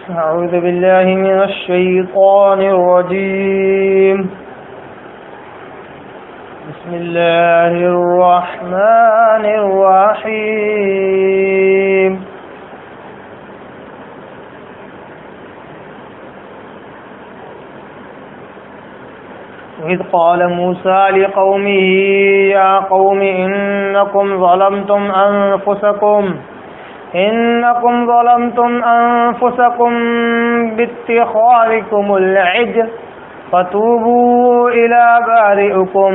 أعوذ بالله من الشيطان الرجيم. بسم الله الرحمن الرحيم. وإذ قال موسى لقومه يا قوم إنكم ظلمتم أنفسكم باتخاذكم العجل فتوبوا إلى بارئكم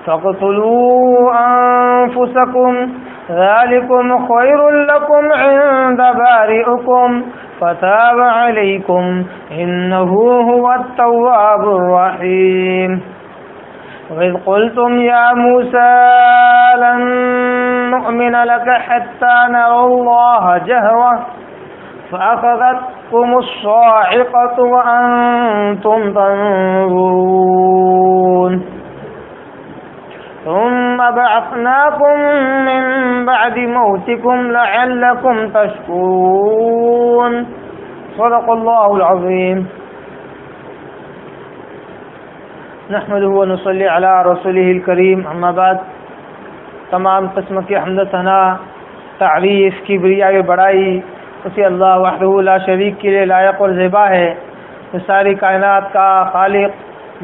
فاقتلوا أنفسكم ذلكم خير لكم عند بارئكم فتاب عليكم إنه هو التواب الرحيم. وإذ قلتم يا موسى لن نؤمن لك حتى نرى الله جهرة فأخذتكم الصاعقة وأنتم تنظرون ثم بعثناكم من بعد موتكم لعلكم تشكرون. صدق الله العظيم. نحمده ونصلي على رسوله الكريم. اما بعد، تمام قسم کی حمد و ثنا، تعریف، کبریاء و بڑائی اسی اللہ وحدہ لا شریک کے لیے لائق اور زیبا ہے. جو ساری کائنات کا خالق،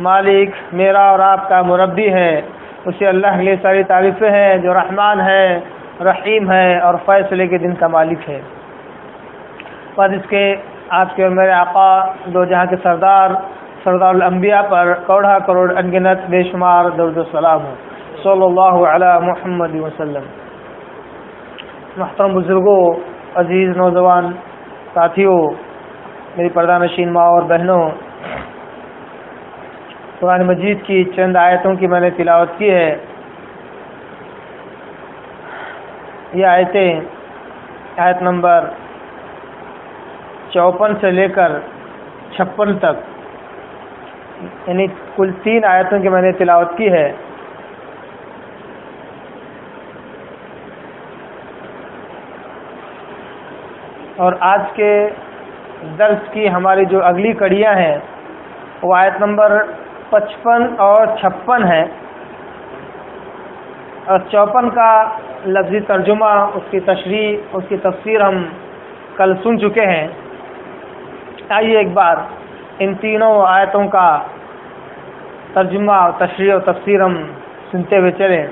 مالک، میرا اور آپ کا مربی ہے. اسی اللہ کے لیے ساری تعریفیں ہیں جو رحمان ہے، رحیم ہے اور فیصلے کے دن کا مالک ہے. بعد اس کے آپ کے اور میرے آقا دو جہاں کے سردار الانبیاء پر کوڑا کروڑ انگنت بے شمار درود و سلام ہو صلی اللہ علی محمد وسلم. محترم بزرگوں، عزیز نوجوان ساتھیوں، میری پردہ نشین ماں اور بہنوں، قرآن مجید کی چند آیتوں کی میں نے تلاوت کی ہے. یہ آیتیں آیت نمبر 54 سے لے کر 56 تک، یعنی کل 3 آیتوں کی میں نے تلاوت کی ہے. اور آج کے درس کی ہماری جو اگلی کڑیاں ہیں وہ آیت نمبر 55 اور 56 ہے. اور 54 کا لفظی ترجمہ، اس کی تشریح، اس کی تفسیر ہم کل سن چکے ہیں. آئیے ایک بار ان تینوں آیتوں کا ترجمہ، تشریح اور تفسیر ہم سنتے ہوئے چلیں.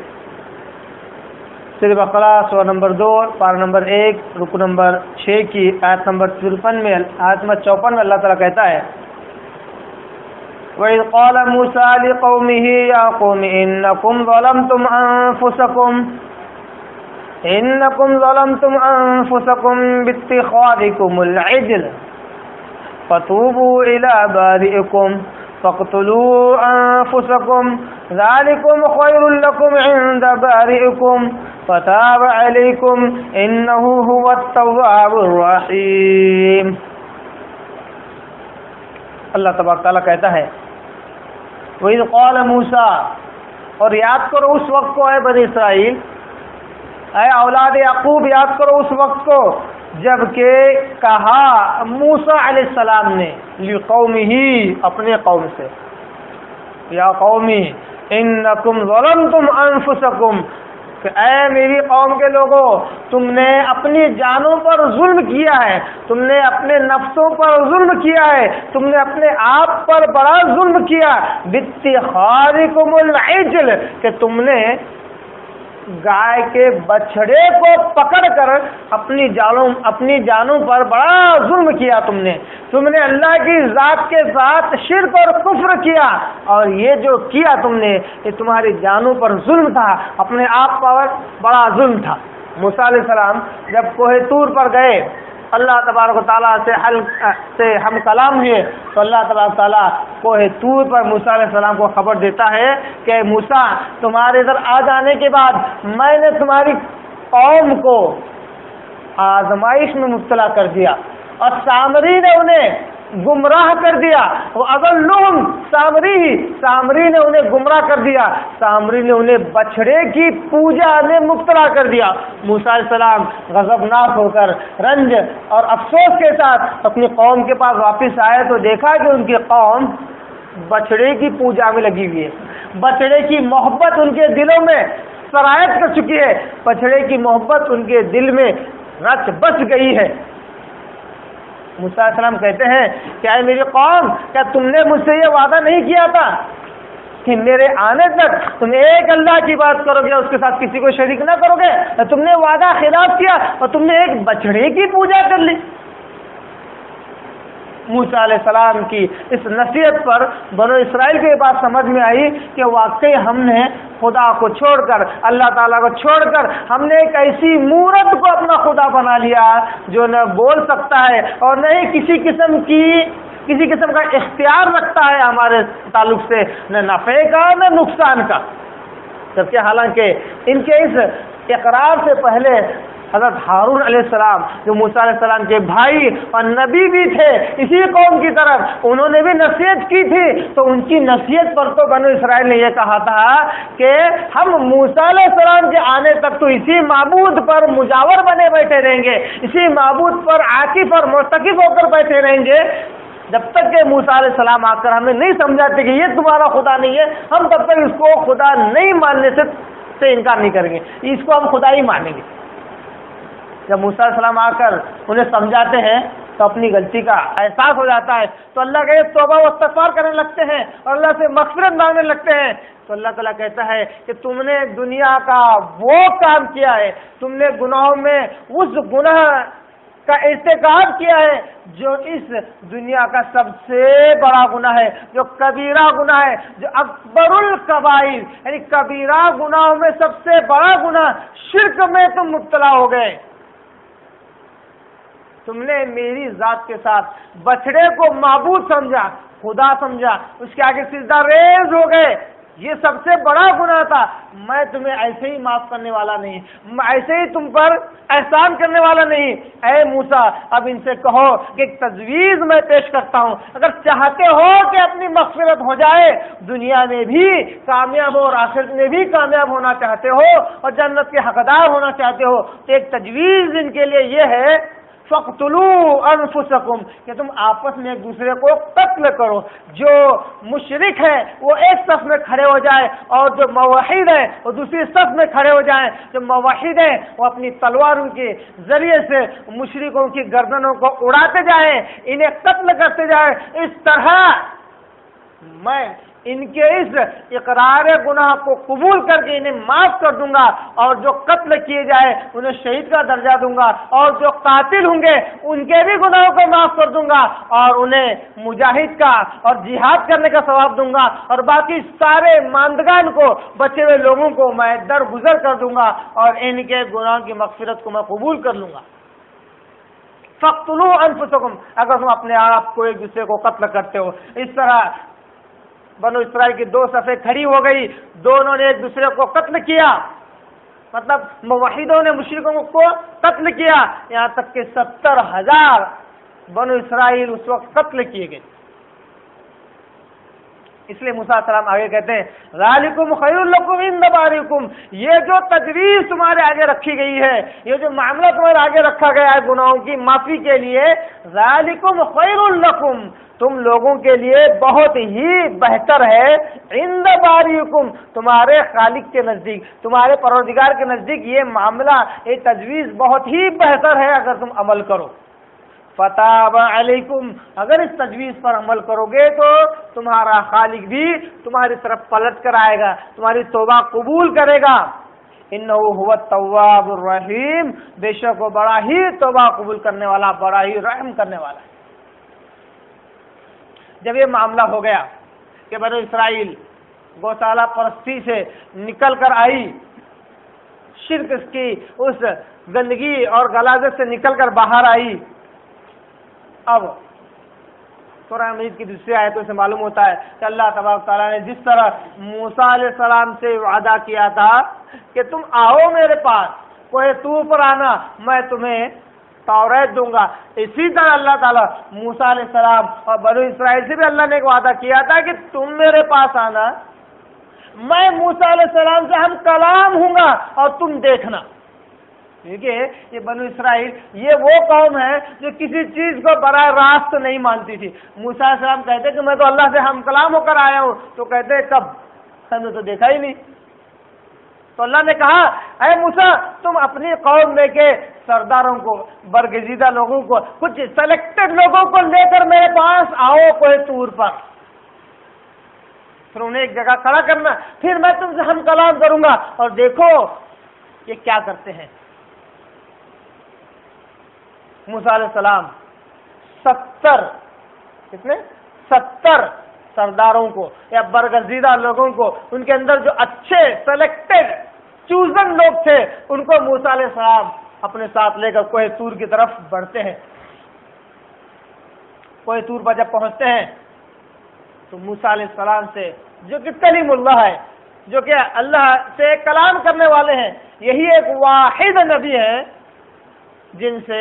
سورہ بقرہ سورہ نمبر 2 پارہ نمبر 1 رکو نمبر 6 کی آیت نمبر 54 میں، آیت نمبر 54 میں اللہ تعالیٰ کہتا ہے: وَإِذْ قَالَ مُوسَىٰ لِقَوْمِهِ يَا قَوْمِ إِنَّكُمْ ظَلَمْتُمْ أَنفُسَكُمْ بِاتِّخَاذِكُمُ الْعِجْلَ فَتُوبُوا إِلَىٰ بَارِئِكُمْ فَاقْتُلُوا أَنفُسَكُمْ ذَلِكُمْ خَيْرٌ لَكُمْ عِندَ بَارِئِكُمْ فَتَابَ عَلَيْكُمْ إِنَّهُ هُوَ التَّوَّابُ الرَّحِيمُ. اللہ تبارک تعالیٰ کہتا ہے: وَإِذْ قَالَ مُوسَىٰ، اور یاد کرو اس وقت کو اے بنی اسرائیل، اے اولاد یعقوب، یاد کرو اس وقت کو جب کہ کہا موسیٰ علیہ السلام نے لقومہ، اپنے قوم سے، یا قومی انکم ظلمتم انفسکم، کہ اے میری قوم کے لوگوں، تم نے اپنی جانوں پر ظلم کیا ہے، تم نے اپنے نفسوں پر ظلم کیا ہے، تم نے اپنے آپ پر بڑا ظلم کیا. باتخاذکم العجل، کہ تم نے گائے کے بچڑے کو پکڑ کر اپنی جانوں پر بڑا ظلم کیا. تم نے اللہ کی ذات کے ساتھ شرک اور کفر کیا، اور یہ جو کیا تم نے یہ تمہاری جانوں پر ظلم تھا، اپنے آپ پر بڑا ظلم تھا. موسیٰ علیہ السلام جب کوہ طور پر گئے، اللہ تبارک و تعالیٰ سے ہم کلام ہوئے، تو اللہ تبارک و تعالیٰ کوہ طور پر موسیٰ علیہ السلام کو خبر دیتا ہے کہ موسیٰ، تمہارے ادھر آ جانے کے بعد میں نے تمہاری قوم کو آزمائش میں مبتلا کر دیا، اور سامری نے انہیں گمراہ کر دیا. وَأَضَلُّهُمْ سامری نے انہیں گمراہ کر دیا. سامری نے انہیں بچڑے کی پوجا میں مبتلا کر دیا. موسیٰ علیہ السلام غضبناک ہو کر رنج اور افسوس کے ساتھ اپنی قوم کے پاس واپس آئے تو دیکھا کہ ان کی قوم بچڑے کی پوجا میں لگی ہوئی ہے. بچڑے کی محبت ان کے دلوں میں سرایت کر چکی ہے. بچڑے کی محبت ان کے دل میں رچ بس گئی ہے. موسیٰ علیہ السلام کہتے ہیں کہ اے میری قوم، کیا تم نے مجھ سے یہ وعدہ نہیں کیا تھا کہ میرے آنے تک تم ایک اللہ کی بات کرو گے، اس کے ساتھ کسی کو شریک نہ کرو گے؟ تم نے وعدہ خلاف کیا اور تم نے ایک بچڑے کی پوجا کر لی. موسیٰ علیہ السلام کی اس نصیحت پر بنو اسرائیل کو یہ بات سمجھ میں آئی کہ واقعی ہم نے خدا کو چھوڑ کر، اللہ تعالیٰ کو چھوڑ کر، ہم نے ایک ایسی مورت کو اپنا خدا بنا لیا جو نہ بول سکتا ہے اور نہ ہی کسی قسم کا اختیار رکھتا ہے ہمارے تعلق سے، نہ نفع کا نہ نقصان کا. جبکہ حالانکہ ان کے اس اقرار سے پہلے حضرت ہارون علیہ السلام جو موسیٰ علیہ السلام کے بھائی اور نبی بھی تھے اسی قوم کی طرف، انہوں نے بھی نصیحت کی تھی. تو ان کی نصیحت پر تو بنو اسرائیل نے یہ کہا تھا کہ ہم موسیٰ علیہ السلام کے آنے تک تو اسی معبود پر مجاور بنے بیٹھے رہیں گے، اسی معبود پر عاکف اور مرتکب ہو کر بیٹھے رہیں گے جب تک کہ موسیٰ علیہ السلام آ کر ہمیں نہیں سمجھاتے کہ یہ تمہارا خدا نہیں ہے. ہم تب تک اس کو خدا نہیں ماننے سے انکار نہیں کریں گے، اس کو ہم خدا ہی مانیں گے. جب موسیٰ علیہ السلام آ کر انہیں سمجھاتے ہیں تو اپنی غلطی کا احساس ہو جاتا ہے، تو اللہ کے توبہ و استغفار کرنے لگتے ہیں اور اللہ سے مغفرت مانگنے لگتے ہیں. تو اللہ تعالیٰ کہتا ہے کہ تم نے دنیا کا وہ کام کیا ہے، تم نے گناہوں میں اس گناہ کا ارتکاب کیا ہے جو اس دنیا کا سب سے بڑا گناہ ہے، جو کبیرہ گناہ ہے، جو اکبر الکبائر، یعنی کبیرہ گناہوں میں سب سے بڑا گناہ شرک میں تم مبتلا ہو گئے. تم نے میری ذات کے ساتھ بچڑے کو معبود سمجھا، خدا سمجھا، اس کے آگے سجدہ ریز ہو گئے. یہ سب سے بڑا گناہ تھا. میں تمہیں ایسے ہی معاف کرنے والا نہیں، میں ایسے ہی تم پر احسان کرنے والا نہیں. اے موسیٰ، اب ان سے کہو کہ ایک تجویز میں پیش کرتا ہوں، اگر چاہتے ہو کہ اپنی مغفرت ہو جائے، دنیا میں بھی کامیاب ہو اور آخرت میں بھی کامیاب ہونا چاہتے ہو اور جنت کے حقدار ہونا چاہتے ہو، تو ایک تجویز ان کے لیے یہ ہے فَاقْتُلُوا أَنفُسَكُمْ کہ تم آپس میں ایک دوسرے کو قتل کرو. جو مشرک ہے وہ ایک صف میں کھڑے ہو جائے اور جو موحد ہے وہ دوسری صف میں کھڑے ہو جائیں. جو موحد ہے وہ اپنی تلواروں کے ذریعے سے مشرکوں کی گردنوں کو اڑاتے جائیں، انہیں قتل کرتے جائیں. اس طرح میں ان کے اس اقرار گناہ کو قبول کر کے انہیں معاف کر دوں گا، اور جو قتل کیے جائے انہیں شہید کا درجہ دوں گا، اور جو قاتل ہوں گے ان کے بھی گناہوں کو معاف کر دوں گا، اور انہیں مجاہد کا اور جہاد کرنے کا ثواب دوں گا، اور باقی سارے ماندگان کو، بچے ہوئے لوگوں کو میں درگزر کر دوں گا اور ان کے گناہوں کی مغفرت کو میں قبول کر لوں گا. فَاقْتُلُوا أَنفُسَكُمْ اگر تم اپنے آپ کو ایک دوسرے کو قتل کرتے ہو. اس طرح بنو اسرائیل کی دو صفیں کھڑی ہو گئی، دونوں نے ایک دوسرے کو قتل کیا، مطلب موحدوں نے مشرکوں کو قتل کیا، یہاں تک کہ 70,000 بنو اسرائیل اس وقت قتل کیے گئے. اس لیے موسیٰ علیہ السلام آگے کہتے ہیں ذالکم خیر لکم عند بارئکم، یہ جو تجویز تمہارے آگے رکھی گئی ہے، یہ جو معاملہ تمہارے آگے رکھا گیا ہے گناہوں کی معافی کے لیے، ذالکم خیر لکم، تم لوگوں کے لیے بہت ہی بہتر ہے، عند بارئکم، تمہارے خالق کے نزدیک، تمہارے پروردگار کے نزدیک یہ معاملہ، یہ تجویز بہت ہی بہتر ہے اگر تم عمل کرو. فتاب علیکم، اگر اس تجویز پر عمل کرو گے تو تمہارا خالق بھی تمہاری طرف پلٹ کر آئے گا، تمہاری توبہ قبول کرے گا. انہ هو التواب الرحیم، بے شک وہ بڑا ہی توبہ قبول کرنے والا، بڑا ہی رحم کرنے والا ہے. جب یہ معاملہ ہو گیا کہ بنو اسرائیل گوشالہ پرستی سے نکل کر آئی، شرک کی اس گندگی اور غلاظت سے نکل کر باہر آئی، اب قرآن مجید کی دوسری آیتوں سے معلوم ہوتا ہے کہ اللہ تبارک تعالیٰ نے جس طرح موسیٰ علیہ السلام سے وعدہ کیا تھا کہ تم آؤ میرے پاس، کوہ طور پر آنا، میں تمہیں توریت دوں گا. اسی طرح اللہ تعالیٰ موسیٰ علیہ السلام اور بنو اسرائیل سے بھی اللہ نے ایک وعدہ کیا تھا کہ تم میرے پاس آنا, میں موسیٰ علیہ السلام سے ہم کلام ہوں گا اور تم دیکھنا. دیکھیے یہ بنو اسرائیل یہ وہ قوم ہے جو کسی چیز کو براہ راست نہیں مانتی تھی. موسیٰ علیہ السلام کہتے کہ میں تو اللہ سے ہم کلام ہو کر آیا ہوں, تو کہتے کب, ہم نے تو دیکھا ہی نہیں. تو اللہ نے کہا اے موسیٰ تم اپنی قوم میں کے سرداروں کو, برگزیدہ لوگوں کو, کچھ سلیکٹڈ لوگوں کو لے کر میرے پاس آؤ کوہ طور پر, پھر انہیں ایک جگہ کھڑا کرنا, پھر میں تم سے ہم کلام کروں گا اور دیکھو یہ کیا کرتے ہیں. موسیٰ علیہ السلام 70 سرداروں کو یا برگزیدہ لوگوں کو, ان کے اندر جو اچھے سلیکٹڈ چوزن لوگ تھے, ان کو موسیٰ علیہ السلام اپنے ساتھ لے کر کوہ طور کی طرف بڑھتے ہیں. کوہ طور پر جب پہنچتے ہیں تو موسیٰ علیہ السلام سے جو کہ کلیم اللہ ہے, جو کہ اللہ سے کلام کرنے والے ہیں, یہی ایک واحد نبی ہے جن سے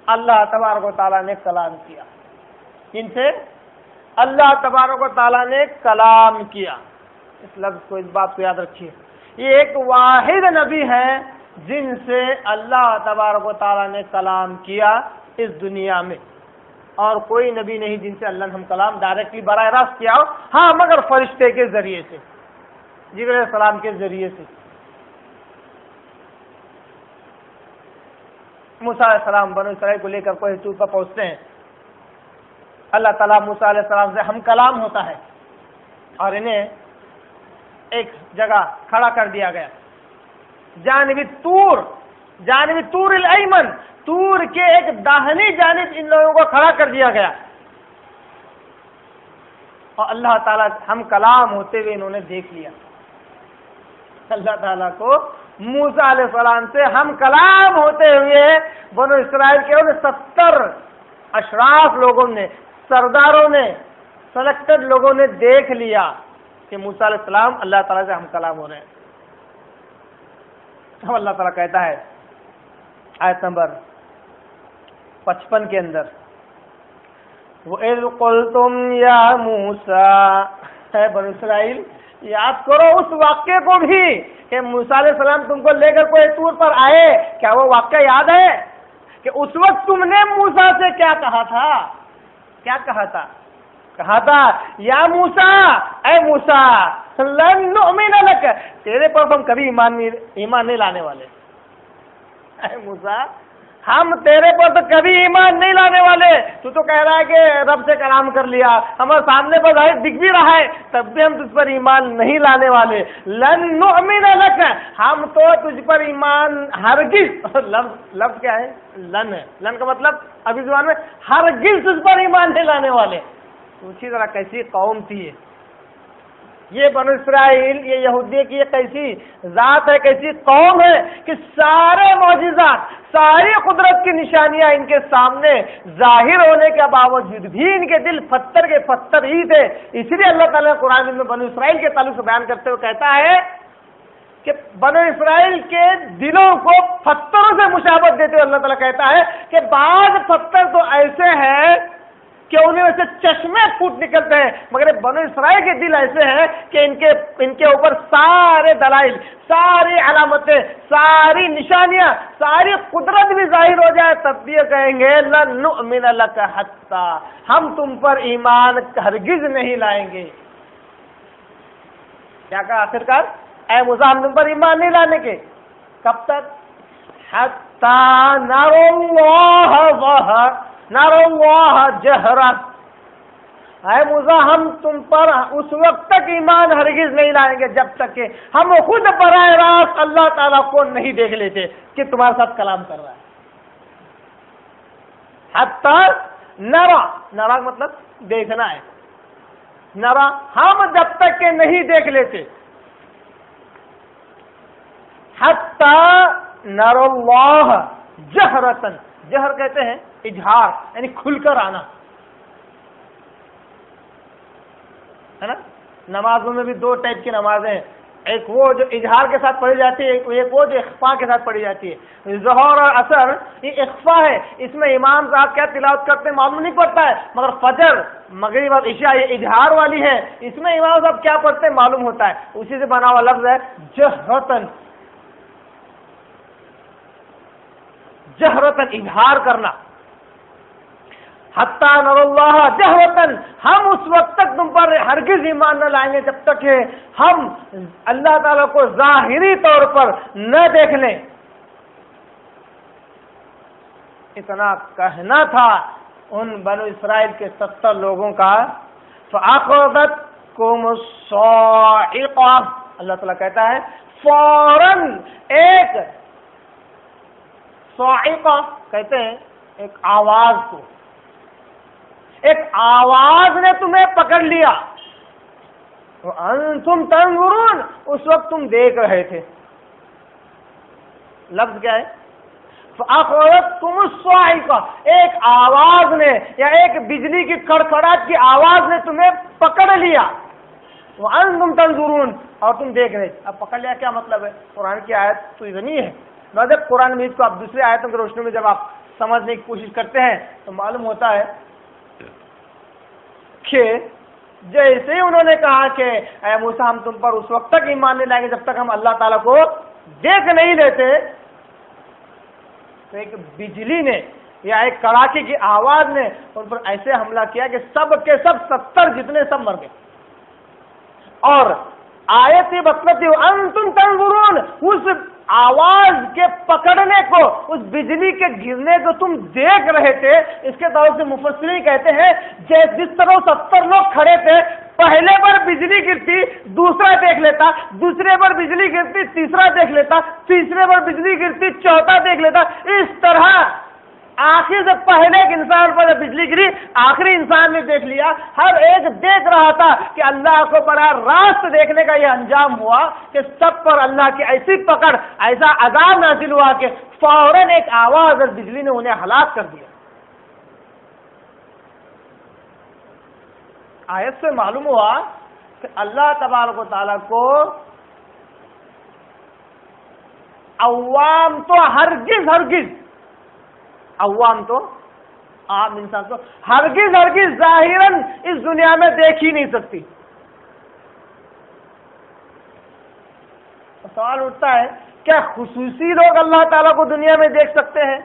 اللہ تبارک و تعالیٰ نے کلام کیا, جن سے اللہ تبارک و تعالیٰ نے کلام کیا. اس لفظ کو, اس بات کو یاد رکھیے, یہ ایک واحد نبی ہے جن سے اللہ تبارک و تعالیٰ نے کلام کیا اس دنیا میں, اور کوئی نبی نہیں جن سے اللہ نے ہم کلام ڈائریکٹلی براہ راست کیا ہو. ہاں مگر فرشتے کے ذریعے سے, جبرائیل علیہ السلام کے ذریعے سے. موسیٰ علیہ السلام بنو اسرائیل کو لے کر کوہ طور پر پہنچتے ہیں. اللہ تعالیٰ موسیٰ علیہ السلام سے ہم کلام ہوتا ہے اور انہیں ایک جگہ کھڑا کر دیا گیا, جانب طور الایمن, طور کے ایک داہنی جانب ان لوگوں کو کھڑا کر دیا گیا, اور اللہ تعالیٰ ہم کلام ہوتے ہوئے انہوں نے دیکھ لیا. اللہ تعالیٰ کو موسیٰ علیہ السلام سے ہم کلام ہوتے ہوئے بنو اسرائیل کے ان 70 اشراف لوگوں نے, سرداروں نے, سلیکٹڈ لوگوں نے دیکھ لیا کہ موسیٰ علیہ السلام اللہ تعالیٰ سے ہم کلام ہو رہے ہیں. اب اللہ تعالیٰ کہتا ہے آیت نمبر 55 کے اندر, وَإِذْ قُلْتُمْ يَا مُوسَىٰ, اے بنو اسرائیل یاد کرو اس واقعے کو بھی کہ موسیٰ علیہ السلام تم کو لے کر کوہ طور پر آئے. کیا وہ واقعہ یاد ہے کہ اس وقت تم نے موسیٰ سے کیا کہا تھا؟ کیا کہا تھا؟ کہا تھا یا موسیٰ, اے موسیٰ لن نؤمن لک, تیرے پر ہم کبھی ایمان نہیں لانے والے. اے موسیٰ ہم تیرے پر تو کبھی ایمان نہیں لانے والے. تو کہہ رہا ہے کہ رب سے کلام کر لیا, ہمارے سامنے پر ظاہر دکھ بھی رہا ہے, تب بھی ہم تجھ پر ایمان نہیں لانے والے. لن نؤمن لک, ہم تو تجھ پر ایمان ہرگز, لفظ کیا ہے؟ لن ہے. لن کا مطلب ابھی زبان میں ہرگز تجھ پر ایمان نہیں لانے والے. اسی طرح کیسی قوم تھی یہ بنو اسرائیل, یہ یہودی کی کیسی ذات ہے, کیسی قوم ہے کہ سارے معجزات, ساری قدرت کی نشانیاں ان کے سامنے ظاہر ہونے کے باوجود بھی ان کے دل پتھر کے پتھر ہی تھے. اسی لیے اللہ تعالیٰ قرآن میں بنو اسرائیل کے تعلق سے بیان کرتے ہوئے کہتا ہے کہ بنو اسرائیل کے دلوں کو پتھروں سے مشابہت دیتے ہوئے اللہ تعالیٰ کہتا ہے کہ بعض پتھر تو ایسے ہیں کہ انہیں ویسے چشمے پھوٹ نکلتے ہیں, مگر بنو اسرائیل کے دل ایسے ہیں کہ ان کے اوپر سارے دلائل, ساری علامتیں, ساری نشانیاں, ساری قدرت بھی ظاہر ہو جائے تب بھی کہیں گے لن نؤمن لک حتی, ہم تم پر ایمان ہرگز نہیں لائیں گے. کیا کہا آخرکار؟ اے موسیٰ ہم تم پر ایمان نہیں لانے کے. کب تک؟ حتی نر اللہ جہرا, اے موسیٰ ہم تم پر اس وقت تک ایمان ہرگز نہیں لائیں گے جب تک کہ ہم خود براہ راست اللہ تعالیٰ کو نہیں دیکھ لیتے کہ تمہارے ساتھ کلام کر رہا ہے. حتی نرا مطلب دیکھنا ہے, نرا ہم جب تک کہ نہیں دیکھ لیتے. حتی نر اللہ جہرتن, جہر کہتے ہیں اظہار, یعنی کھل کر آنا ہے نا. نمازوں میں بھی 2 ٹائپ کی نمازیں ہیں, ایک وہ جو اظہار کے ساتھ پڑھی جاتی ہے، ایک وہ جو اخفاء کے ساتھ پڑھی جاتی ہے۔ ظہر اور عصر یہ اخفاء ہے، اس میں امام صاحب کیا تلاوت کرتے ہیں معلوم نہیں پڑتا ہے، مگر فجر، مغرب اور عشاء یہ اظہار والی ہے، اس میں امام صاحب کیا پڑھتے ہیں معلوم ہوتا ہے۔ اسی سے بنا ہوا لفظ ہے جہرتن، جہرتن اظہار کرنا۔ حتیٰ نر اللہ جہرتن، ہم اس وقت تک تم پر ہرگز ایمان نہ لائیں گے جب تک کہ ہم اللہ تعالیٰ کو ظاہری طور پر نہ دیکھ لیں۔ اتنا کہنا تھا ان بنو اسرائیل کے 70 لوگوں کا۔ فَأَخَذَتْكُمُ الصَّاعِقَةُ، اللہ تعالیٰ کہتا ہے فوراً ایک صاعقہ کہتے ہیں ایک آواز کو، ایک آواز نے تمہیں پکڑ لیا۔ وَأَنْتُمْ تَنْظُرُونَ، اس وقت تم دیکھ رہے تھے۔ لفظ کیا ہے؟ فَأَخَذَتْكُمُ الصَّاعِقَةُ، ایک آواز نے یا ایک بجلی کی کڑکڑاہٹ کی آواز نے تمہیں پکڑ لیا۔ وَأَنْتُمْ تَنْظُرُونَ، اور تم دیکھ رہے۔ اب پکڑ لیا کیا مطلب ہے؟ قرآن کی آیت تو اتنی ہے، جب قرآن مجید کو آپ دوسری آیتوں کی روشنی میں جب آپ سمجھنے کی کوشش کرتے ہیں تو معلوم ہوتا ہے کہ جیسے ہی انہوں نے کہا کہ اے موسیٰ ہم تم پر اس وقت تک ایمان نہیں لائیں گے جب تک ہم اللہ تعالیٰ کو دیکھ نہیں لیتے، تو ایک بجلی نے یا ایک کڑاکے کی آواز نے ان پر ایسے حملہ کیا کہ سب کے سب 70 جتنے سب مر گئے۔ اور آیت یہ بتلاتی ہے انتم تنظرون، اس آواز کے پکڑنے کو، اس بجلی کے گرنے کو تم دیکھ رہے تھے۔ اس کے طور سے مفسرین کہتے ہیں جس طرح 70 لوگ کھڑے تھے، پہلے پر بجلی گرتی دوسرا دیکھ لیتا، دوسرے پر بجلی گرتی تیسرا دیکھ لیتا، تیسرے پر بجلی گرتی چوتھا دیکھ لیتا، اس طرح آخر سے پہلے ایک انسان پر جب بجلی گری آخری انسان نے دیکھ لیا۔ ہر ایک دیکھ رہا تھا کہ اللہ کو براہ راست دیکھنے کا یہ انجام ہوا کہ سب پر اللہ کی ایسی پکڑ، ایسا عذاب نازل ہوا کہ فوراً ایک آواز اور بجلی نے انہیں ہلاک کر دیا۔ آیت سے معلوم ہوا کہ اللہ تبارک و تعالیٰ کو عوام تو ہرگز عوام تو عام انسان تو ہرگز ظاہراً اس دنیا میں دیکھ ہی نہیں سکتی۔ سوال اٹھتا ہے کیا خصوصی لوگ اللہ تعالیٰ کو دنیا میں دیکھ سکتے ہیں؟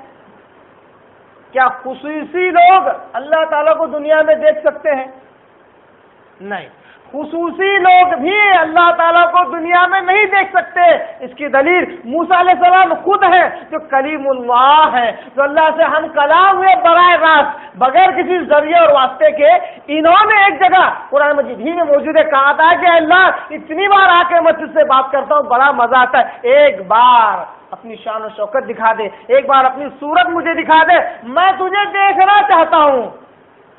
کیا خصوصی لوگ اللہ تعالیٰ کو دنیا میں دیکھ سکتے ہیں؟ نہیں، خصوصی لوگ بھی اللہ تعالیٰ کو دنیا میں نہیں دیکھ سکتے۔ اس کی دلیل موسیٰ علیہ السلام خود ہیں جو کلیم اللہ ہیں، جو اللہ سے ہم کلام ہوئے براہ راست بغیر کسی ذریعے اور واسطے کے۔ انہوں نے ایک جگہ قرآن مجید ہی میں موجود ہے کہا تھا کہ اللہ اتنی بار آ کے مسجد سے بات کرتا ہوں بڑا مزہ آتا ہے، ایک بار اپنی شان و شوکت دکھا دے، ایک بار اپنی صورت مجھے دکھا دے، میں تجھے دیکھنا چاہتا ہوں۔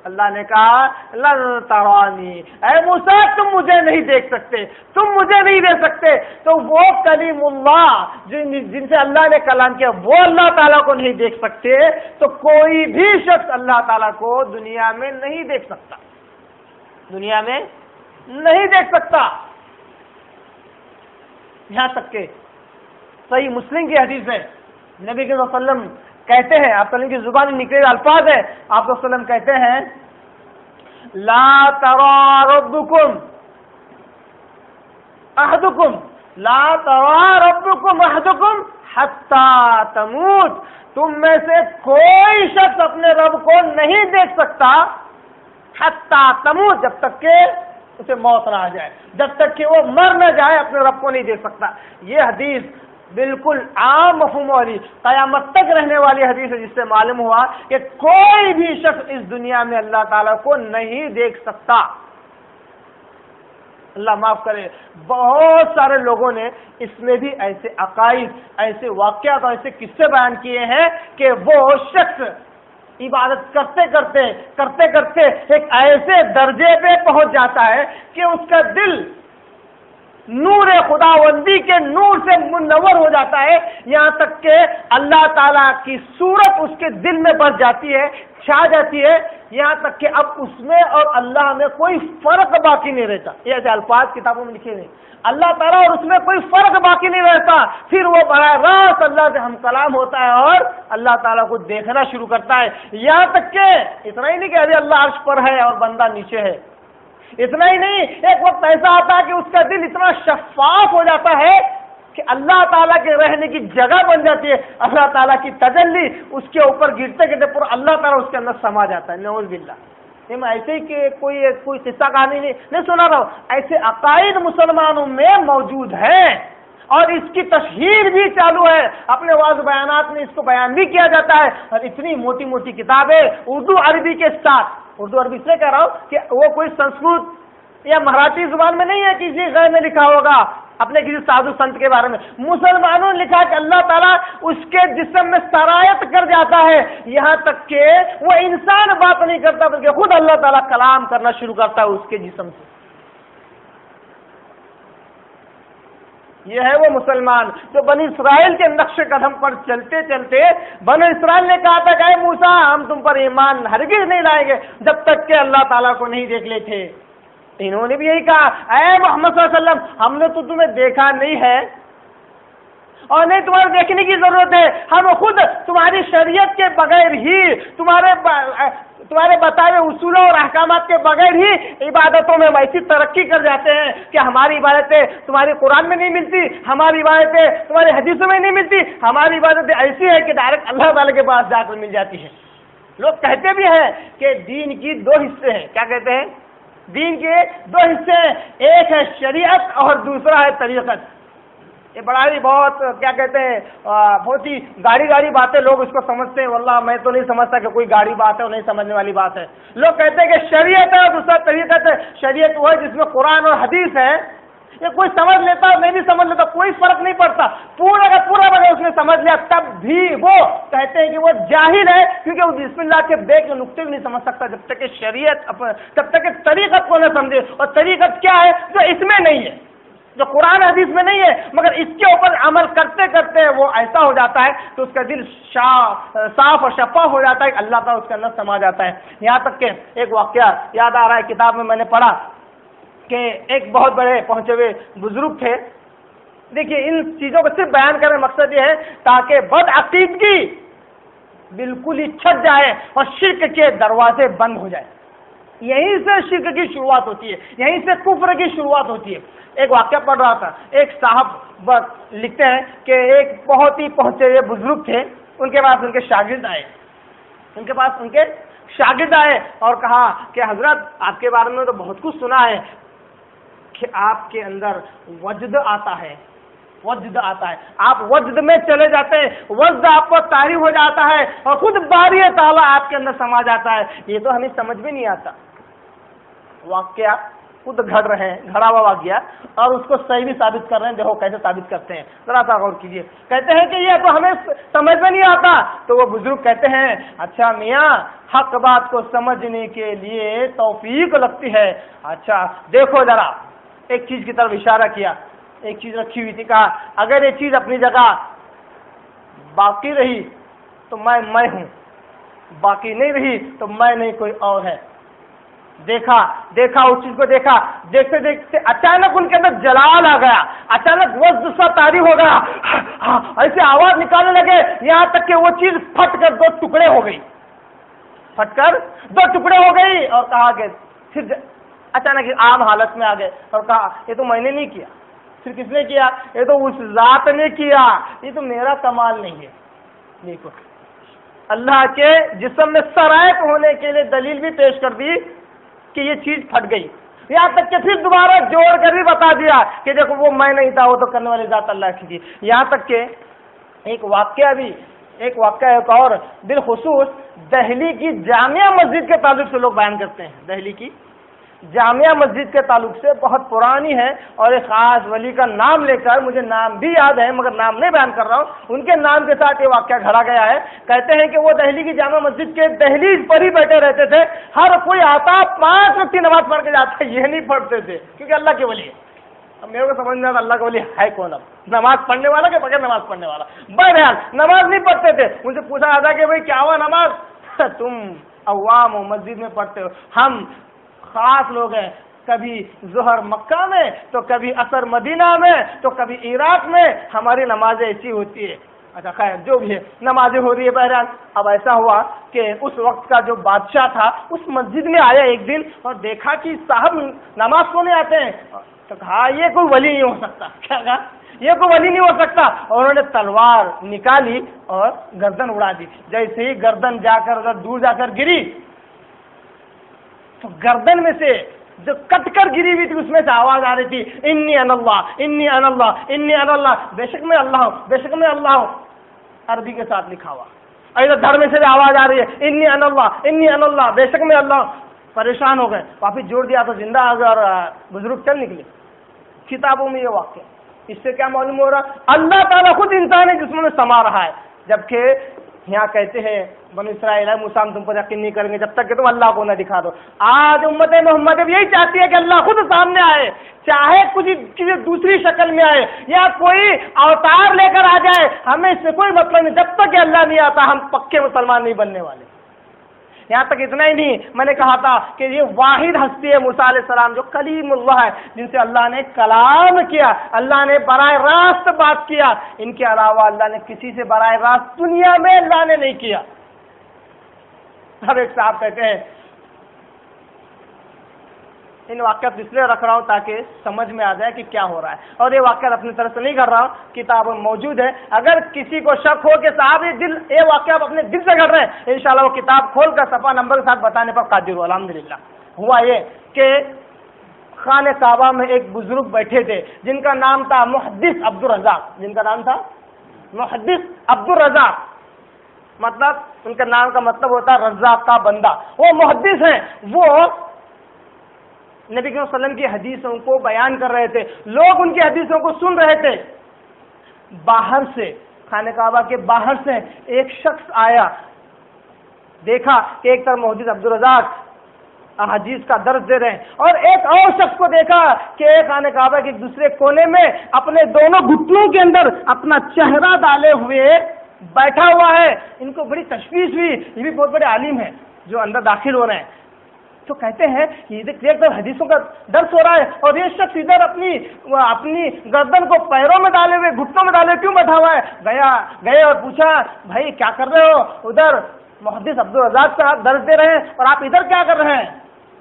اللہ نے کہا لن ترانی، اے موسیٰ تم مجھے نہیں دیکھ سکتے، تم مجھے نہیں دیکھ سکتے۔ تو وہ کلیم اللہ جن سے اللہ نے کلام کیا وہ اللہ تعالیٰ کو نہیں دیکھ سکتے، تو کوئی بھی شخص اللہ تعالیٰ کو دنیا میں نہیں دیکھ سکتا، دنیا میں نہیں دیکھ سکتا۔ یہاں تک کہ صحیح مسلم کی حدیث ہے، نبی صلی اللہ علیہ وسلم کہتے ہیں، آپ کی زبان میں نکلے الفاظ ہے، آپ صلی اللہ علیہ وسلم کہتے ہیں لا ترى ربكم احدكم لا ترى ربكم احدكم حتى تموت، تم میں سے کوئی شخص اپنے رب کو نہیں دیکھ سکتا حتى تموت، جب تک کہ اسے موت نہ آ جائے، جب تک کہ وہ مر نہ جائے اپنے رب کو نہیں دیکھ سکتا۔ یہ حدیث بالکل عام مفہوم والی قیامت تک رہنے والی حدیث ہے، جس سے معلوم ہوا کہ کوئی بھی شخص اس دنیا میں اللہ تعالیٰ کو نہیں دیکھ سکتا۔ اللہ معاف کرے، بہت سارے لوگوں نے اس میں بھی ایسے عقائد، ایسے واقعات اور ایسے قصے بیان کیے ہیں کہ وہ شخص عبادت کرتے کرتے ایک ایسے درجے پہ پہنچ جاتا ہے کہ اس کا دل نور خداوندی کے نور سے منور ہو جاتا ہے، یہاں تک کہ اللہ تعالیٰ کی صورت اس کے دل میں بس جاتی ہے، چھا جاتی ہے، یہاں تک کہ اب اس میں اور اللہ میں کوئی فرق باقی نہیں رہتا۔ یہ ایسے الفاظ کتابوں میں لکھے ہوئے، اللہ تعالیٰ اور اس میں کوئی فرق باقی نہیں رہتا، پھر وہ براہ راست اللہ سے ہم کلام ہوتا ہے اور اللہ تعالیٰ کو دیکھنا شروع کرتا ہے۔ یہاں تک کہ اتنا ہی نہیں کہ ابھی اللہ عرش پر ہے اور بندہ نیچے ہے، اتنا ہی نہیں، ایک وقت ایسا آتا ہے کہ اس کا دل اتنا شفاف ہو جاتا ہے کہ اللہ تعالیٰ کے رہنے کی جگہ بن جاتی ہے، اللہ تعالیٰ کی تجلی اس کے اوپر گرتے گرتے پورا اللہ تعالیٰ اس کے اندر سما جاتا ہے۔ نعوذ باللہ۔ یہ میں ایسے ہی کہ کوئی قصہ کہانی نہیں سنا رہا ہوں، ایسے عقائد مسلمانوں میں موجود ہیں اور اس کی تشہیر بھی چالو ہے، اپنے واضح بیانات میں اس کو بیان بھی کیا جاتا ہے، اور اتنی موٹی موٹی کتابیں اردو عربی کے ساتھ، اردو عربی اس لیے کہہ رہا ہوں کہ وہ کوئی سنسکرت یا مراٹھی زبان میں نہیں ہے، کسی غیر میں لکھا ہوگا اپنے کسی سادھو سنت کے بارے میں، مسلمانوں نے لکھا کہ اللہ تعالیٰ اس کے جسم میں سرایت کر جاتا ہے، یہاں تک کہ وہ انسان بات نہیں کرتا بلکہ خود اللہ تعالیٰ کلام کرنا شروع کرتا ہے اس کے جسم سے۔ یہ ہے وہ مسلمان جو بنی اسرائیل کے نقش قدم پر چلتے چلتے بنی اسرائیل نے کہا تھا کہ اے موسیٰ ہم تم پر ایمان ہرگز نہیں لائیں گے جب تک کہ اللہ تعالیٰ کو نہیں دیکھ لیتے۔ انہوں نے بھی یہی کہا اے محمد صلی اللہ علیہ وسلم ہم نے تو تمہیں دیکھا نہیں ہے اور نہیں تمہارے دیکھنے کی ضرورت ہے، ہم خود تمہاری شریعت کے بغیر ہی تمہارے بتائے ہوئے اصولوں اور احکامات کے بغیر ہی عبادتوں میں ویسی ترقی کر جاتے ہیں کہ ہماری عبادتیں تمہاری قرآن میں نہیں ملتی، ہماری عبادتیں تمہاری حدیثوں میں نہیں ملتی، ہماری عبادتیں ایسی ہے کہ ڈائریکٹ اللہ تعالیٰ کے پاس جا کر مل جاتی ہے۔ لوگ کہتے بھی ہیں کہ دین کی دو حصے ہیں، کیا کہتے ہیں؟ دین کے دو حصے ہیں، ایک ہے شریعت اور دوسرا ہے طریقت۔ یہ بڑا ہی بہت کیا کہتے ہیں بہت ہی گاڑی باتیں لوگ اس کو سمجھتے ہیں، واللہ میں تو نہیں سمجھتا کہ کوئی گاڑی بات ہے اور نہیں سمجھنے والی بات ہے۔ لوگ کہتے ہیں کہ شریعت ہے اور دوسرا طریقت ہے۔ شریعت وہ ہے جس میں قرآن اور حدیث ہے، یہ کوئی سمجھ لیتا اور نہیں بھی سمجھ لیتا کوئی فرق نہیں پڑتا، پورا کا پورا اگر اس نے سمجھ لیا تب بھی وہ کہتے ہیں کہ وہ جاہل ہے، کیونکہ وہ بسم اللہ کے بے کے نقطے بھی نہیں سمجھ سکتا جب تک کہ جب تک کہ طریقت کو نہ سمجھے، اور طریقت کیا ہے جو اس میں نہیں ہے، جو قرآن حدیث میں نہیں ہے، مگر اس کے اوپر عمل کرتے کرتے وہ ایسا ہو جاتا ہے تو اس کا دل صاف اور شفاف ہو جاتا ہے کہ اللہ تعالیٰ اس کے اندر سما جاتا ہے۔ یہاں تک کہ ایک واقعہ یاد آ رہا ہے، کتاب میں نے پڑھا کہ ایک بہت بڑے پہنچے ہوئے بزرگ تھے۔ دیکھیے ان چیزوں کو صرف بیان کرنے کا مقصد یہ ہے تاکہ بد عقیدگی بالکل ہی چھٹ جائے اور شرک کے دروازے بند ہو جائے۔ یہیں سے شرک کی شروعات ہوتی ہے، یہیں سے کفر کی شروعات ہوتی ہے۔ ایک واقعہ پڑھ رہا تھا، ایک صاحب لکھتے ہیں کہ ایک بہت ہی پہنچے ہوئے بزرگ تھے، ان کے پاس ان کے شاگرد آئے اور کہا کہ حضرت آپ کے بارے میں تو بہت کچھ سنا ہے کہ آپ کے اندر وجد آتا ہے، آپ وجد میں چلے جاتے ہیں، وجد آپ کو طاری ہو جاتا ہے اور خود باری تعالیٰ آپ کے اندر سما جاتا ہے۔ یہ تو ہمیں سمجھ بھی نہیں آتا۔ واقعہ خود گھڑا ہوا واقعہ اور اس کو صحیح بھی ثابت کر رہے ہیں، دیکھو کیسے ثابت کرتے ہیں، ذرا سا غور کیجیے۔ کہتے ہیں کہ یہ تو ہمیں سمجھ میں نہیں آتا، تو وہ بزرگ کہتے ہیں اچھا میاں حق بات کو سمجھنے کے لیے توفیق لگتی ہے۔ اچھا دیکھو ذرا، ایک چیز کی طرف اشارہ کیا، ایک چیز رکھی ہوئی تھی، کہا اگر یہ چیز اپنی جگہ باقی رہی تو میں ہوں، باقی نہیں رہی تو میں نہیں کوئی اور ہے۔ دیکھا اس چیز کو دیکھا، دیکھتے دیکھتے اچانک ان کے اندر جلال آ گیا، اچانک وہ دوسرا طاری ہو گیا، ایسے آواز نکالنے لگے یہاں تک کہ وہ چیز پھٹ کر دو ٹکڑے ہو گئی اور کہا کہ پھر اچانک عام حالت میں آ گئے اور کہا یہ تو میں نے نہیں کیا، پھر کس نے کیا؟ یہ تو اس ذات نے کیا، یہ تو میرا کمال نہیں ہے۔ دیکھو اللہ کے جسم میں سرایت ہونے کے لیے دلیل بھی پیش کر دی کہ یہ چیز پھٹ گئی، یہاں تک کہ پھر دوبارہ جوڑ کر بھی بتا دیا کہ دیکھو وہ میں نہیں تھا، وہ تو کرنے والی ذات اللہ کی تھی۔ یہاں تک کہ ایک واقعہ اور بالخصوص دہلی کی جامعہ مسجد کے تعلق سے لوگ بیان کرتے ہیں۔ دہلی کی جامعہ مسجد کے تعلق سے بہت پرانی ہے اور ایک خاص ولی کا نام لے کر، مجھے نام بھی یاد ہے مگر نام نہیں بیان کر رہا ہوں، ان کے نام کے ساتھ یہ واقعہ گھڑا گیا ہے۔ کہتے ہیں کہ وہ دہلی کی جامعہ مسجد کے دہلیز پر ہی بیٹھے رہتے تھے، ہر کوئی آتا 5 وقت کی نماز پڑھ کے جاتا، یہ نہیں پڑھتے تھے کیونکہ اللہ کے ولی ہے، اب میرے کو سمجھ میں آتا اللہ کا ولی ہے کون، اب نماز پڑھنے والا کہ بغیر نماز پڑھنے والا؟ بہرحال نماز نہیں پڑھتے تھے، ان سے پوچھا جاتا کہ بھائی کیا ہوا نماز؟ تم عوام ہو، مسجد میں پڑھتے ہو، ہم خاص لوگ ہیں، کبھی ظہر مکہ میں تو کبھی عصر مدینہ میں تو کبھی عراق میں، ہماری نمازیں ایسی ہوتی ہے۔ اچھا خیر جو بھی ہے، نمازیں ہو رہی ہے۔ بہرحال اب ایسا ہوا کہ اس وقت کا جو بادشاہ تھا اس مسجد میں آیا ایک دن اور دیکھا کہ صاحب نماز سونے آتے ہیں، تو کہا یہ کوئی ولی نہیں ہو سکتا۔ کیا کہا؟ یہ کوئی ولی نہیں ہو سکتا۔ اور انہوں نے تلوار نکالی اور گردن اڑا دی۔ جیسے ہی گردن جا کر ادھر دور جا کر گری تو گردن میں سے جو کٹ کر گری ہوئی تھی اس میں سے آواز آ رہی تھی، انی انا اللہ، انی انا اللہ، انی انا اللہ، بے شک میں اللہ ہوں، بے شک میں اللہ ہوں، عربی کے ساتھ لکھا ہوا۔ اور ادھر دھر میں سے آواز آ رہی ہے، انی انا اللہ، انی انا اللہ، بے شک میں اللہ ہوں۔ پریشان ہو گئے، واپس جوڑ دیا تو زندہ آ گئے اور بزرگ چل نکلے۔ کتابوں میں یہ واقعہ، اس سے کیا معلوم ہو رہا؟ اللہ تعالیٰ خود انسان ہے جسم میں سما رہا ہے، جبکہ یہاں کہتے ہیں بنی اسرائیل ہے موسیٰ تم پر یقین نہیں کریں گے جب تک کہ تم اللہ کو نہ دکھا دو۔ آج امت محمد اب یہی چاہتی ہے کہ اللہ خود سامنے آئے، چاہے کچھ چیزیں دوسری شکل میں آئے یا کوئی اوتار لے کر آ جائے، ہمیں اس سے کوئی مطلب نہیں، جب تک کہ اللہ نہیں آتا ہم پکے مسلمان نہیں بننے والے۔ یہاں تک اتنا ہی نہیں، میں نے کہا تھا کہ یہ واحد ہستی ہے موسیٰ علیہ السلام جو کلیم اللہ ہے، جن سے اللہ نے کلام کیا، اللہ نے براہ راست بات کیا، ان کے علاوہ اللہ نے کسی سے براہ راست دنیا میں اللہ نے نہیں کیا۔ اب ایک صاحب کہتے ہیں ان واقعات اس لیے رکھ رہا ہوں تاکہ سمجھ میں آ جائے کہ کیا ہو رہا ہے، اور یہ واقعات اپنی طرف سے نہیں کر رہا ہوں، کتاب موجود ہے، اگر کسی کو شک ہو کہ صاحب یہ واقعات اپنے دل سے کر رہے ہیں، انشاءاللہ وہ کتاب کھول کر صفحہ نمبر کے ساتھ بتانے پر قادر ہو۔ الحمدللہ ہوا یہ کہ خانہ کعبہ میں ایک بزرگ بیٹھے تھے جن کا نام تھا محدث عبد الرزاق، جن کا نام تھا محدث عبد الرزاق، مطلب ان کا نام کا مطلب ہوتا ہے رزاق کا بندہ۔ وہ محدث ہیں، وہ نبی صلی اللہ علیہ وسلم کی حدیثوں کو بیان کر رہے تھے، لوگ ان کی حدیثوں کو سن رہے تھے۔ باہر سے، خانہ کعبہ کے باہر سے ایک شخص آیا، دیکھا کہ ایک طرف محدث عبد الرزاق احادیث کا درس دے رہے ہیں اور ایک اور شخص کو دیکھا کہ ایک خانہ کعبہ کے دوسرے کونے میں اپنے دونوں گھٹنوں کے اندر اپنا چہرہ ڈالے ہوئے بیٹھا ہوا ہے۔ ان کو بڑی تشویش ہوئی، یہ بھی بہت بڑے عالم ہیں جو اندر داخل ہو رہے ہیں، تو کہتے ہیں یہ ایک طرف حدیثوں کا درس ہو رہا ہے اور یہ شخص ادھر اپنی گردن کو پیروں میں ڈالے ہوئے گھٹنوں میں ڈالے کیوں بیٹھا ہوا ہے؟ گئے اور پوچھا بھائی کیا کر رہے ہو؟ ادھر محدث عبد الرزاق صاحب درس دے رہے ہیں اور آپ ادھر کیا کر رہے ہیں؟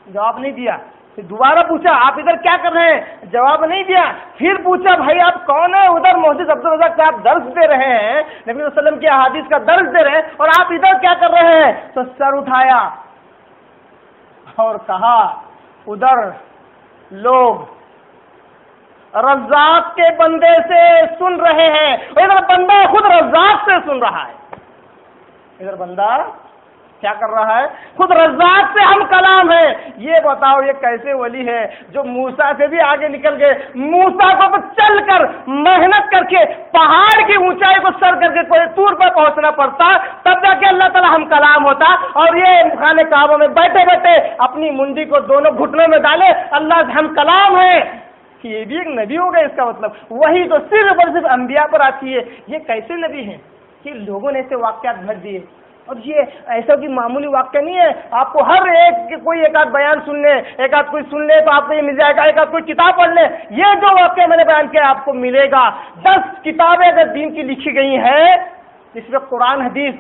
جواب نہیں دیا۔ پھر دوبارہ پوچھا آپ ادھر کیا کر رہے ہیں؟ جواب نہیں دیا۔ پھر پوچھا بھائی آپ کون ہیں؟ ادھر محدث عبد الرزاق صاحب درس دے رہے ہیں، نبی صلی اللہ علیہ وسلم کی احادیث کا درس دے رہے ہیں اور آپ ادھر کیا کر رہے ہیں؟ تو سر اٹھایا اور کہا ادھر لوگ رزاق کے بندے سے سن رہے ہیں، ادھر بندہ خود رزاق سے سن رہا ہے۔ ادھر بندہ کیا کر رہا ہے؟ خود رزاق سے ہم کلام ہے۔ یہ بتاؤ یہ کیسے ولی ہے جو موسیٰ سے بھی آگے نکل گئے؟ موسیٰ کو تو چل کر محنت کر کے پہاڑ کی اونچائی کو سر کر کے کوئی طور پر پہنچنا پڑتا، تب جا کے اللہ تعالیٰ ہم کلام ہوتا، اور یہ خانہ کعبہ میں بیٹھے بیٹھے اپنی منڈی کو دونوں گھٹنوں میں ڈالے اللہ سے ہم کلام ہے۔ یہ بھی ایک نبی ہوگا، اس کا مطلب وہی تو صرف اور صرف انبیاء پر آتی ہے۔ یہ کیسے نبی ہیں کہ لوگوں نے ایسے واقعات بھر دیے؟ اور یہ ایسا کہ معمولی واقعہ نہیں ہے، آپ کو ہر ایک کوئی ایک آدھ بیان سن لے، ایک آدھ کوئی سن لے تو آپ کو یہ مل جائے گا، ایک آدھ کوئی کتاب پڑھ لے، یہ جو واقعہ میں نے بیان کیا آپ کو ملے گا۔ 10 کتابیں اگر دین کی لکھی گئی ہیں جس میں قرآن حدیث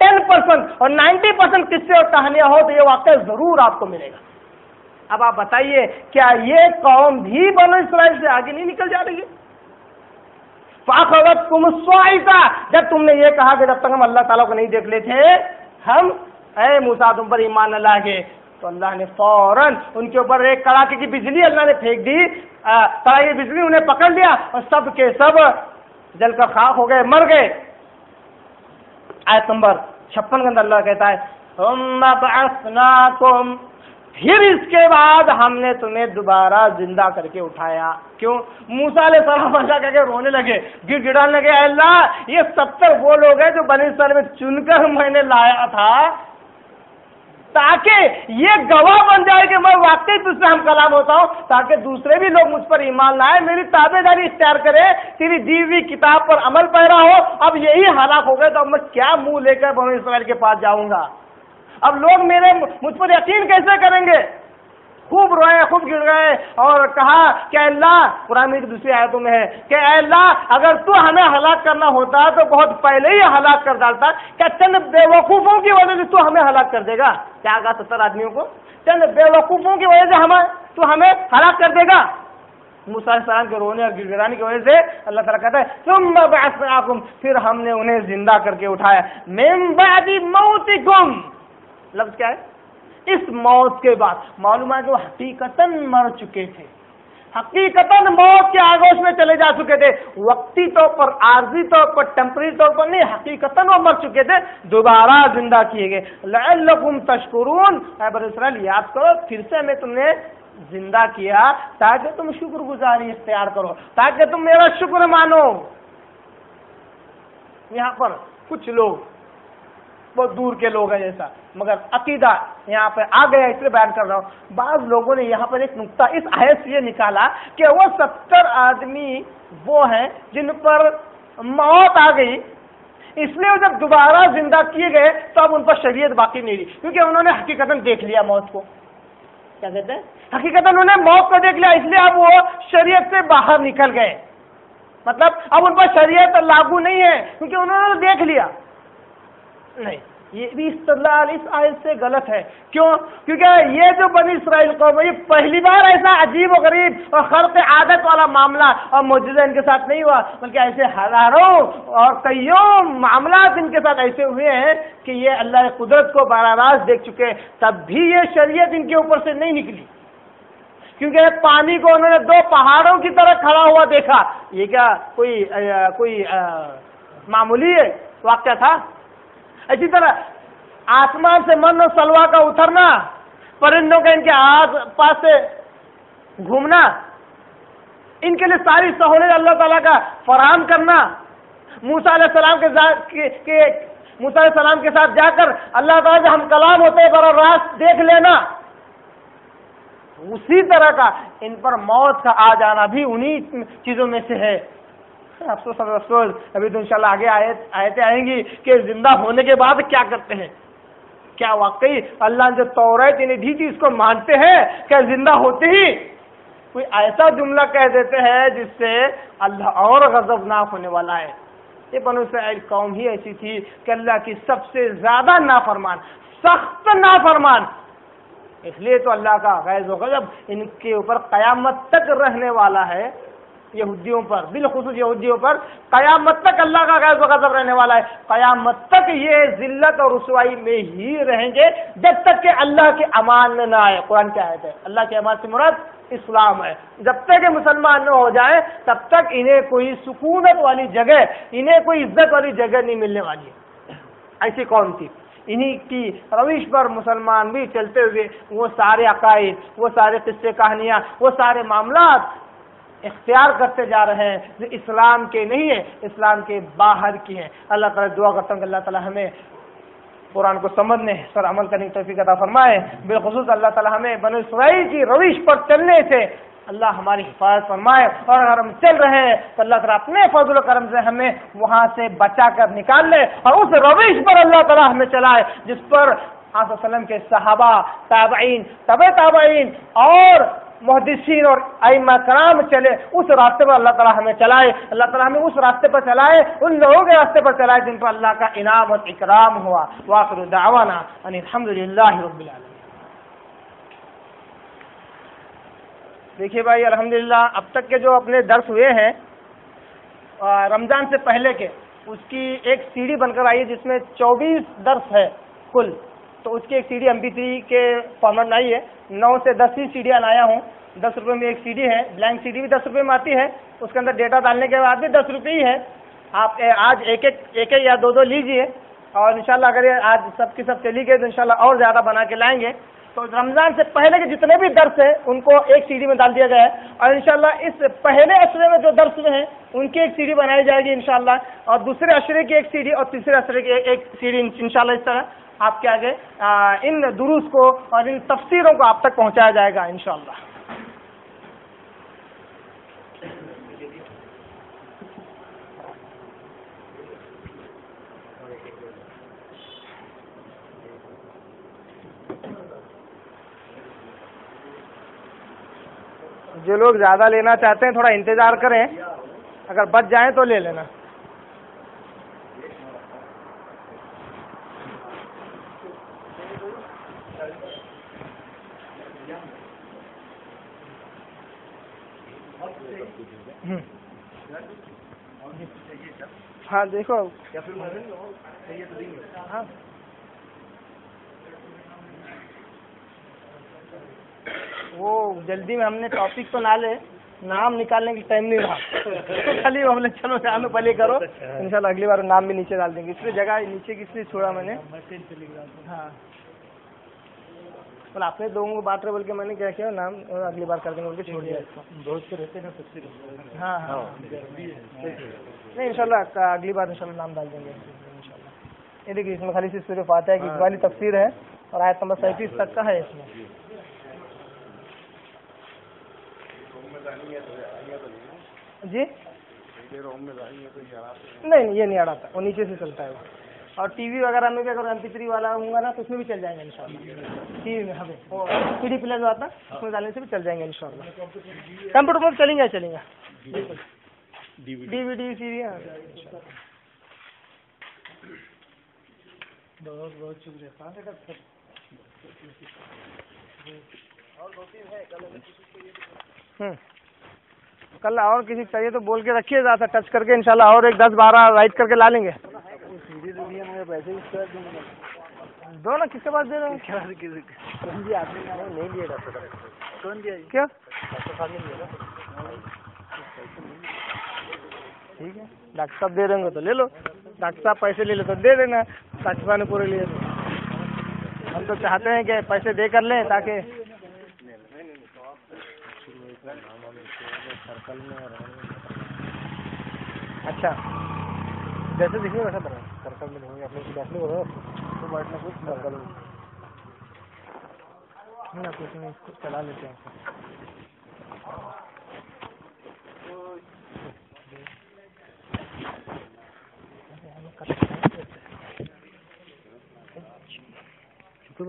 10% اور 90% قصے اور کہانیاں ہو تو یہ واقعہ ضرور آپ کو ملے گا۔ اب آپ بتائیے کیا یہ قوم بھی بنو اسرائیل سے آگے نہیں نکل جا رہی ہے؟ فَأَخَذَتْكُمُ الصَّاعِقَةُ، جب تم نے یہ کہا کہ جب تک ہم اللہ تعالیٰ کو نہیں دیکھ لیتے ہم اے موسیٰ تم پر ایمان نہ لائیں، تو اللہ نے فوراً ان کے اوپر ایک کڑاکے کی بجلی اللہ نے پھینک دی، کڑاکے کی بجلی انہیں پکڑ لیا اور سب کے سب جل کر خاک ہو گئے، مر گئے۔ آیت نمبر 56 کے اندر اللہ کہتا ہے ثُمَّ بَعَثْنَاكُمْ، پھر اس کے بعد ہم نے تمہیں دوبارہ زندہ کر کے اٹھایا۔ کیوں؟ موسیٰ علیہ السلام ایسا کہہ کے رونے لگے، گر گڑانے لگے، اے اللہ یہ 70 وہ لوگ ہیں جو بنی اسرائیل میں چن کر میں نے لایا تھا، تاکہ یہ گواہ بن جائے کہ میں واقعی تجھ سے ہم کلام ہوتا ہوں، تاکہ دوسرے بھی لوگ مجھ پر ایمان لائے، میری تابع داری اختیار کرے، تیری دی ہوئی کتاب پر عمل پیرا ہو۔ اب یہی ہلاک ہو گئے تو اب میں کیا منہ لے کر بنی اسرائیل کے پاس جاؤں گا؟ اب لوگ مجھ پر یقین کیسے کریں گے؟ خوب روئے، خوب گر گئے اور کہا کہ اللہ، قرآن کی دوسری آیتوں میں ہے کہ اے اللہ اگر تو ہمیں ہلاک کرنا ہوتا تو بہت پہلے ہی ہلاک کر ڈالتا، کیا چند بے وقوفوں کی وجہ سے تو ہمیں ہلاک کر دے گا؟ کیا کہا 70 آدمیوں کو؟ چند بے وقوفوں کی وجہ سے تو ہمیں ہلاک کر دے گا؟ موسیٰ علیہ السلام کے رونے اور گر گرانے کی وجہ سے اللہ تعالیٰ کہتا ہے ثم بعثناکم، پھر ہم نے انہیں زندہ کر کے اٹھایا، من بعد موتکم، لفظ کیا ہے؟ اس موت کے بعد۔ معلوم ہے کہ وہ حقیقتاً مر چکے تھے، حقیقتاً موت کے آغوش میں چلے جا چکے تھے، وقتی طور پر، عارضی طور پر، ٹیمپرری طور پر نہیں، حقیقتاً وہ مر چکے تھے، دوبارہ زندہ کیے گئے۔ لعلکم تشکرون، اے بنی اسرائیل یاد کرو پھر سے میں تم نے زندہ کیا تاکہ تم شکر گزاری اختیار کرو، تاکہ تم میرا شکر مانو۔ یہاں پر کچھ لوگ بہت دور کے لوگ ہیں جیسا، مگر عقیدہ یہاں پہ آ گیا، اس لیے بیان کر رہا ہوں۔ بعض لوگوں نے یہاں پر ایک نقطہ اس آیت سے یہ نکالا کہ وہ 70 آدمی وہ ہیں جن پر موت آ گئی، اس لیے وہ جب دوبارہ زندہ کیے گئے تو اب ان پر شریعت باقی نہیں رہی، کیونکہ انہوں نے حقیقتاً دیکھ لیا موت کو۔ کیا کہتے ہیں؟ حقیقتاً انہوں نے موت کو دیکھ لیا، اس لیے اب وہ شریعت سے باہر نکل گئے، مطلب اب ان پر شریعت لاگو نہیں ہے کیونکہ انہوں نے دیکھ لیا۔ نہیں، یہ بھی استدلال اس آیت سے غلط ہے۔ کیوں؟ کیونکہ یہ جو بنی اسرائیل قوم ہے، یہ پہلی بار ایسا عجیب و غریب اور خرق عادت والا معاملہ اور معجزہ ان کے ساتھ نہیں ہوا، بلکہ ایسے ہزاروں اور کئیوں معاملات ان کے ساتھ ایسے ہوئے ہیں کہ یہ اللہ کی قدرت کو براہ راست دیکھ چکے، تب بھی یہ شریعت ان کے اوپر سے نہیں نکلی، کیونکہ پانی کو انہوں نے 2 پہاڑوں کی طرح کھڑا ہوا دیکھا۔ یہ کیا کوئی معمولی واقعہ تھا؟ اسی طرح آسمان سے من و سلوا کا اترنا، پرندوں کا ان کے آس پاس سے گھومنا، ان کے لیے ساری سہولت اللہ تعالیٰ کا فراہم کرنا، موسیٰ علیہ السلام کے ساتھ جا کر اللہ تعالیٰ سے ہم کلام ہوتے براہ راست دیکھ لینا، اسی طرح کا ان پر موت کا آ جانا بھی انہی چیزوں میں سے ہے۔ افسوس ابھی تو انشاءاللہ آگے آیتیں آئیں گی کہ زندہ ہونے کے بعد کیا کرتے ہیں، کیا واقعی اللہ نے جو توریت انہیں دی تھی اس کو مانتے ہیں کہ زندہ ہوتے ہی کوئی ایسا جملہ کہہ دیتے ہیں جس سے اللہ اور غضبناک ہونے والا ہے۔ یہ بنو اسرائیل قوم ہی ایسی تھی کہ اللہ کی سب سے زیادہ نافرمان، سخت نافرمان، اس لیے تو اللہ کا غیظ و غضب ان کے اوپر قیامت تک رہنے والا ہے۔ یہودیوں پر، بالخصوص یہودیوں پر قیامت تک اللہ کا غیظ و غضب رہنے والا ہے، قیامت تک یہ ذلت اور رسوائی میں ہی رہیں گے جب تک کہ اللہ کے امان میں نہ آئے۔ قرآن کی آیت ہے، اللہ کے امان سے مراد اسلام ہے، جب تک کہ مسلمان نہ ہو جائے تب تک انہیں کوئی سکونت والی جگہ، انہیں کوئی عزت والی جگہ نہیں ملنے والی ہے۔ ایسی قوم تھی، انہی کی روش پر مسلمان بھی چلتے ہوئے وہ سارے عقائد، وہ سارے قصے کہانیاں، وہ سارے معاملات اختیار کرتے جا رہے ہیں جو اسلام کے نہیں ہیں، اسلام کے باہر کی ہیں۔ اللہ تعالیٰ دعا کرتا ہوں کہ اللہ تعالیٰ ہمیں قرآن کو سمجھنے پر عمل کرنے کی توفیق عطا فرمائے، بالخصوص اللہ تعالیٰ ہمیں بنی اسرائیل کی روش پر چلنے سے اللہ ہماری حفاظت فرمائے، اور اگر ہم چل رہے ہیں تو اللہ تعالیٰ اپنے فضل و کرم سے ہمیں وہاں سے بچا کر نکال لے، اور اس روش پر اللہ تعالیٰ ہمیں چلائے جس پر آپ صلی اللہ علیہ وسلم کے صحابہ، تابعین، تبع تابعین اور محدثین اور ائمہ کرام چلے، اس راستے پر اللہ تعالیٰ ہمیں چلائے، اللہ تعالیٰ ہمیں اس راستے پر چلائے، ان لوگوں کے راستے پر چلائے جن پر اللہ کا انعام اور اکرام ہوا۔ وآخر دعوانا ان الحمدللہ رب العالمین۔ دیکھیے بھائی، الحمدللہ اب تک کے جو اپنے درس ہوئے ہیں رمضان سے پہلے کے، اس کی ایک سی ڈی بن کر آئی ہے جس میں 24 درس ہے کل، تو اس کی ایک سی ڈی MP3 کے فارمیٹ میں آئی ہے۔ 9 سے 10 ہی سی ڈیاں لایا ہوں، 10 روپے میں ایک سی ڈی ہے، بلینک سی ڈی بھی 10 روپے میں آتی ہے، اس کے اندر ڈیٹا ڈالنے کے بعد بھی 10 روپے ہی ہے۔ آپ آج ایک یا دو لیجئے، اور انشاءاللہ اگر یہ آج سب کی سب چلی گئی تو انشاءاللہ اور زیادہ بنا کے لائیں گے۔ تو رمضان سے پہلے کے جتنے بھی درس ہیں ان کو ایک سی ڈی میں ڈال دیا گیا ہے، اور انشاءاللہ اس پہلے عشرے میں جو درس ہیں ان کی ایک سی ڈی بنائی جائے گی انشاءاللہ، اور دوسرے عشرے کی ایک سی ڈی، اور تیسرے عشرے کی ایک سی ڈی انشاءاللہ، اس طرح آپ کے آگے ان دروس کو اور ان تفسیروں کو آپ تک پہنچایا جائے گا انشاءاللہ۔ جو لوگ زیادہ لینا چاہتے ہیں تھوڑا انتظار کریں، اگر بچ جائیں تو لے لینا۔ ہاں دیکھو ہاں وہ جلدی میں ہم نے ٹاپک تو نام نکالنے کی ٹائم نہیں رہا، خالی ہم نے چلو جانو پہلے کرو، انشاءاللہ اگلی بار نام بھی نیچے ڈال دیں گے، اس لیے جگہ نیچے کس لیے چھوڑا میں نے۔ ہاں بول آپ نے لوگوں کو بات رہے بول کے میں نے کیا کیا نام اگلی بار کر دیں گے بول کے چھوڑ دیا اس کو۔ بہت سے رہتے نا ہاں ہاں نہیں انشاءاللہ اگلی بار انشاءاللہ نام ڈال دیں گے انشاءاللہ۔ یہ دیکھیے اس میں خالی صرف فاتحہ کی اجمالی تفسیر ہے اور آیت نمبر 37 تک کا ہے اس میں۔ جی نہیں یہ نہیں اڑاتا، وہ نیچے سے چلتا ہے وہ، اور ٹی وی وغیرہ میں بھی اگر MP3 والا ہوں گا نا تو اس میں بھی چل جائیں گے انشاءاللہ، ٹی وی میں ہمیں وہ CD پلیئر جو آتا ہے اس میں ڈالنے سے بھی چل جائیں گے انشاءاللہ، کمپیوٹر میں چلیں گا DVD CD۔ بہت بہت شکریہ۔ کل اور کسی چاہیے تو بول کے رکھیے ذرا سا ٹچ کر کے انشاءاللہ اور ایک 10-12 رائٹ کر کے لا لیں گے۔ پیسے دو نا کس کے پاس دے رہے ہیں کیا؟ ٹھیک ہے ڈاکٹر صاحب دے رہے ہوں گے تو لے لو، ڈاکٹر صاحب پیسے لے لو تو دے دینا، ڈاکٹر صاحب نے پورے لیے تو ہم تو چاہتے ہیں کہ پیسے دے کر لیں تاکہ اچھا جیسے دیکھیے ویسا بنا سرکل میں نہیں اپنے بیٹھنے ہو رہا تو بیٹھنا کچھ سرکل میں کچھ نہیں، اس کو چلا لیتے ہیں۔ شکر